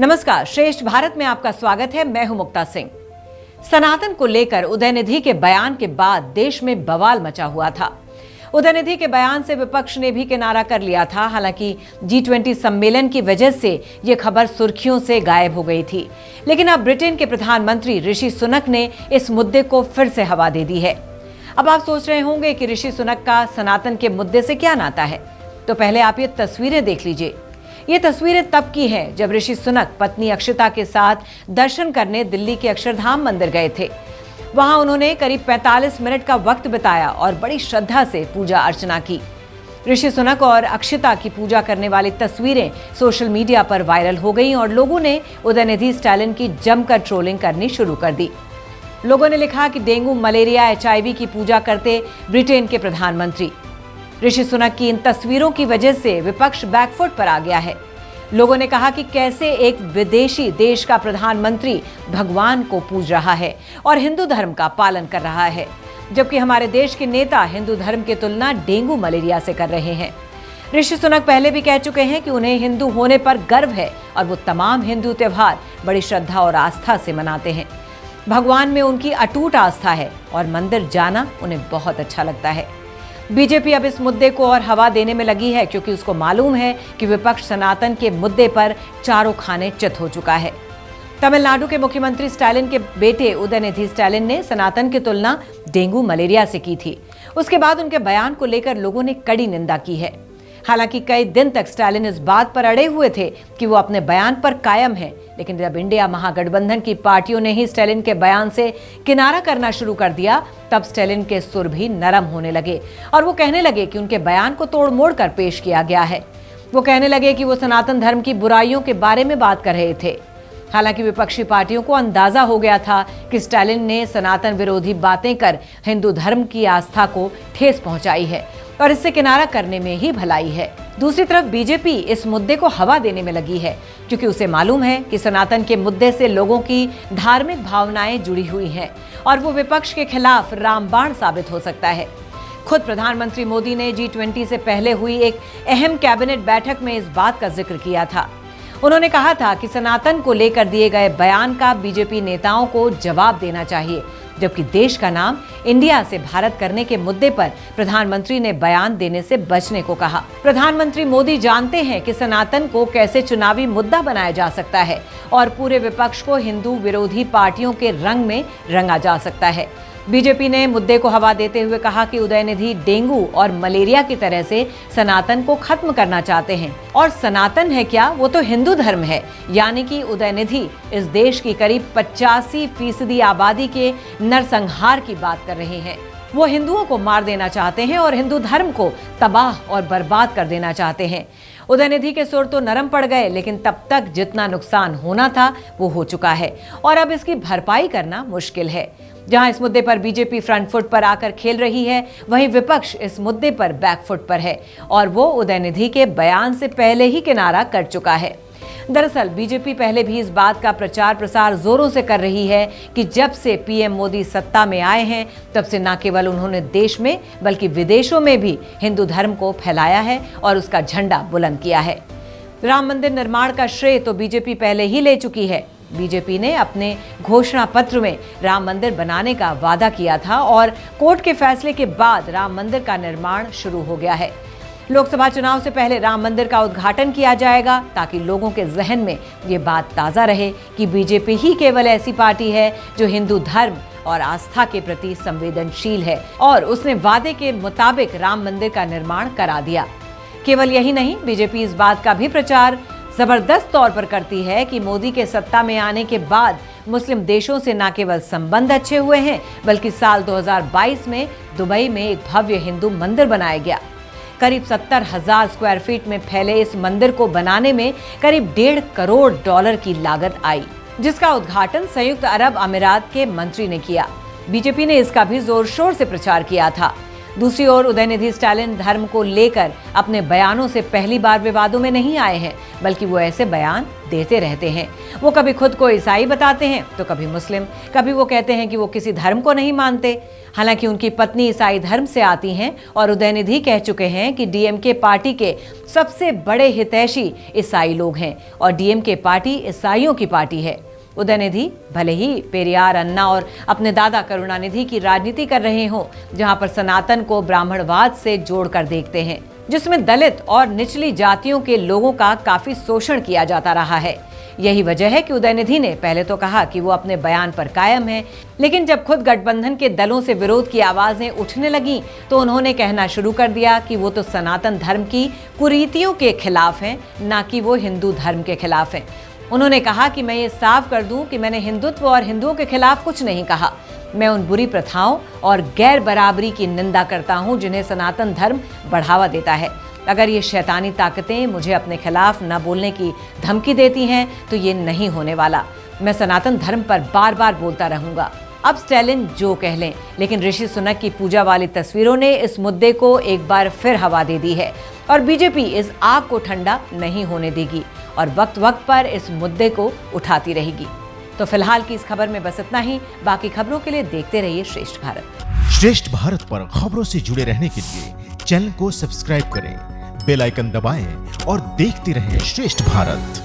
नमस्कार, श्रेष्ठ भारत में आपका स्वागत है। मैं हूं मुक्ता सिंह। सनातन को लेकर उदयनिधि के बयान के बाद देश में बवाल मचा हुआ था। उदयनिधि के बयान से विपक्ष ने भी किनारा कर लिया था। हालांकि G20 सम्मेलन की वजह से ये खबर सुर्खियों से गायब हो गई थी, लेकिन अब ब्रिटेन के प्रधानमंत्री ऋषि सुनक ने इस मुद्दे को फिर से हवा दे दी है। अब आप सोच रहे होंगे कि ऋषि सुनक का सनातन के मुद्दे से क्या नाता है, तो पहले आप ये तस्वीरें देख लीजिए। ये तस्वीरें तब की हैं जब ऋषि सुनक पत्नी अक्षता के साथ दर्शन करने दिल्ली के अक्षरधाम मंदिर गए थे। वहां उन्होंने करीब 45 मिनट का वक्त बिताया और बड़ी श्रद्धा से पूजा अर्चना की। ऋषि सुनक और अक्षता की पूजा करने वाली तस्वीरें सोशल मीडिया पर वायरल हो गईं और लोगों ने उदयनिधि स्टालिन की जमकर ट्रोलिंग करनी शुरू कर दी। लोगों ने लिखा कि डेंगू, मलेरिया, HIV की पूजा करते ब्रिटेन के प्रधानमंत्री। ऋषि सुनक की इन तस्वीरों की वजह से विपक्ष बैकफुट पर आ गया है। लोगों ने कहा कि कैसे एक विदेशी देश का प्रधानमंत्री भगवान को पूज रहा है और हिंदू धर्म का पालन कर रहा है, जबकि हमारे देश के नेता हिंदू धर्म की तुलना डेंगू, मलेरिया से कर रहे हैं। ऋषि सुनक पहले भी कह चुके हैं कि उन्हें हिंदू होने पर गर्व है और वो तमाम हिंदू त्योहार बड़ी श्रद्धा और आस्था से मनाते हैं। भगवान में उनकी अटूट आस्था है और मंदिर जाना उन्हें बहुत अच्छा लगता है। बीजेपी अब इस मुद्दे को और हवा देने में लगी है, क्योंकि उसको मालूम है कि विपक्ष सनातन के मुद्दे पर चारों खाने चित हो चुका है। तमिलनाडु के मुख्यमंत्री स्टालिन के बेटे उदयनिधि स्टालिन ने सनातन की तुलना डेंगू, मलेरिया से की थी। उसके बाद उनके बयान को लेकर लोगों ने कड़ी निंदा की है। हालांकि कई दिन तक स्टालिन इस बात पर अड़े हुए थे कि वो अपने बयान पर कायम हैं, लेकिन जब इंडिया महागठबंधन की पार्टियों ने ही स्टालिन के बयान से किनारा करना शुरू कर दिया, तब स्टालिन के सुर भी नरम होने लगे और वो कहने लगे कि उनके बयान को तोड़ मोड़ कर पेश किया गया है। वो कहने लगे कि वो सनातन धर्म की बुराइयों के बारे में बात कर रहे थे। हालांकि विपक्षी पार्टियों को अंदाजा हो गया था कि स्टालिन ने सनातन विरोधी बातें कर हिंदू धर्म की आस्था को ठेस पहुंचाई है और इससे किनारा करने में ही भलाई है। दूसरी तरफ बीजेपी इस मुद्दे को हवा देने में लगी है, क्योंकि उसे मालूम है कि सनातन के मुद्दे से लोगों की धार्मिक भावनाएं जुड़ी हुई हैं और वो विपक्ष के खिलाफ रामबाण साबित हो सकता है। खुद प्रधानमंत्री मोदी ने G20 से पहले हुई एक अहम कैबिनेट बैठक में इस बात का जिक्र किया था। उन्होंने कहा था कि सनातन को लेकर दिए गए बयान का बीजेपी नेताओं को जवाब देना चाहिए, जबकि देश का नाम इंडिया से भारत करने के मुद्दे पर प्रधानमंत्री ने बयान देने से बचने को कहा। प्रधानमंत्री मोदी जानते हैं कि सनातन को कैसे चुनावी मुद्दा बनाया जा सकता है और पूरे विपक्ष को हिंदू विरोधी पार्टियों के रंग में रंगा जा सकता है। बीजेपी ने मुद्दे को हवा देते हुए कहा कि उदयनिधि डेंगू और मलेरिया की तरह से सनातन को खत्म करना चाहते हैं, और सनातन है क्या, वो तो हिंदू धर्म है। यानी कि उदयनिधि इस देश की करीब 85% आबादी के नरसंहार की बात कर रहे हैं। वो हिंदुओं को मार देना चाहते हैं और हिंदू धर्म को तबाह और बर्बाद कर देना चाहते हैं। उदयनिधि के सुर तो नरम पड़ गए, लेकिन तब तक जितना नुकसान होना था वो हो चुका है और अब इसकी भरपाई करना मुश्किल है। जहां इस मुद्दे पर बीजेपी फ्रंट फुट पर आकर खेल रही है, वहीं विपक्ष इस मुद्दे पर बैक फुट पर है और वो उदयनिधि के बयान से पहले ही किनारा कर चुका है। दरअसल बीजेपी पहले भी इस बात का प्रचार प्रसार जोरों से कर रही है कि जब से PM मोदी सत्ता में आए हैं, तब से न केवल उन्होंने देश में बल्कि विदेशों में भी हिंदू धर्म को फैलाया है और उसका झंडा बुलंद किया है। राम मंदिर निर्माण का श्रेय तो बीजेपी पहले ही ले चुकी है। बीजेपी ने अपने घोषणा पत्र में राम मंदिर बनाने का वादा किया था और कोर्ट के फैसले के बाद राम मंदिर का निर्माण शुरू हो गया है। लोकसभा चुनाव से पहले राम मंदिर का उद्घाटन किया जाएगा, ताकि लोगों के जहन में ये बात ताज़ा रहे कि बीजेपी ही केवल ऐसी पार्टी है जो हिंदू धर्म और आस्था के प्रति संवेदनशील है और उसने वादे के मुताबिक राम मंदिर का निर्माण करा दिया। केवल यही नहीं, बीजेपी इस बात का भी प्रचार जबरदस्त तौर पर करती है कि मोदी के सत्ता में आने के बाद मुस्लिम देशों से न केवल संबंध अच्छे हुए हैं, बल्कि साल 2022 में दुबई में एक भव्य हिंदू मंदिर बनाया गया। करीब 70,000 स्क्वायर फीट में फैले इस मंदिर को बनाने में करीब $1.5 करोड़ की लागत आई, जिसका उद्घाटन संयुक्त अरब अमीरात के मंत्री ने किया। बीजेपी ने इसका भी जोर शोर से प्रचार किया था। दूसरी ओर उदयनिधि स्टालिन धर्म को लेकर अपने बयानों से पहली बार विवादों में नहीं आए हैं, बल्कि वो ऐसे बयान देते रहते हैं। वो कभी खुद को ईसाई बताते हैं तो कभी मुस्लिम, कभी वो कहते हैं कि वो किसी धर्म को नहीं मानते। हालांकि उनकी पत्नी ईसाई धर्म से आती हैं और उदयनिधि कह चुके हैं कि डीएमके पार्टी के सबसे बड़े हितैषी ईसाई लोग हैं और डीएमके पार्टी ईसाइयों की पार्टी है। उदयनिधि भले ही पेरियार, अन्ना और अपने दादा करुणानिधि की राजनीति कर रहे हों, जहां पर सनातन को ब्राह्मणवाद से जोड़कर देखते हैं, जिसमें दलित और निचली जातियों के लोगों का काफी शोषण किया जाता रहा है। यही वजह है कि उदयनिधि ने पहले तो कहा कि वो अपने बयान पर कायम है, लेकिन जब खुद गठबंधन के दलों से विरोध की आवाजें उठने लगी तो उन्होंने कहना शुरू कर दिया कि वो तो सनातन धर्म की कुरीतियों के खिलाफ हैं, ना कि वो हिंदू धर्म के खिलाफ हैं। उन्होंने कहा कि मैं ये साफ कर दूं कि मैंने हिंदुत्व और हिंदुओं के खिलाफ कुछ नहीं कहा। मैं उन बुरी प्रथाओं और गैर बराबरी की निंदा करता हूं जिन्हें सनातन धर्म बढ़ावा देता है। अगर ये शैतानी ताकतें मुझे अपने खिलाफ न बोलने की धमकी देती हैं तो ये नहीं होने वाला। मैं सनातन धर्म पर बार बार बोलता रहूंगा। अब स्टालिन जो कह लें, लेकिन ऋषि सुनक की पूजा वाली तस्वीरों ने इस मुद्दे को एक बार फिर हवा दे दी है और बीजेपी इस आग को ठंडा नहीं होने देगी और वक्त वक्त पर इस मुद्दे को उठाती रहेगी। तो फिलहाल की इस खबर में बस इतना ही। बाकी खबरों के लिए देखते रहिए श्रेष्ठ भारत। श्रेष्ठ भारत पर खबरों से जुड़े रहने के लिए चैनल को सब्सक्राइब करें, बेल आइकन दबाएं और देखते रहें श्रेष्ठ भारत।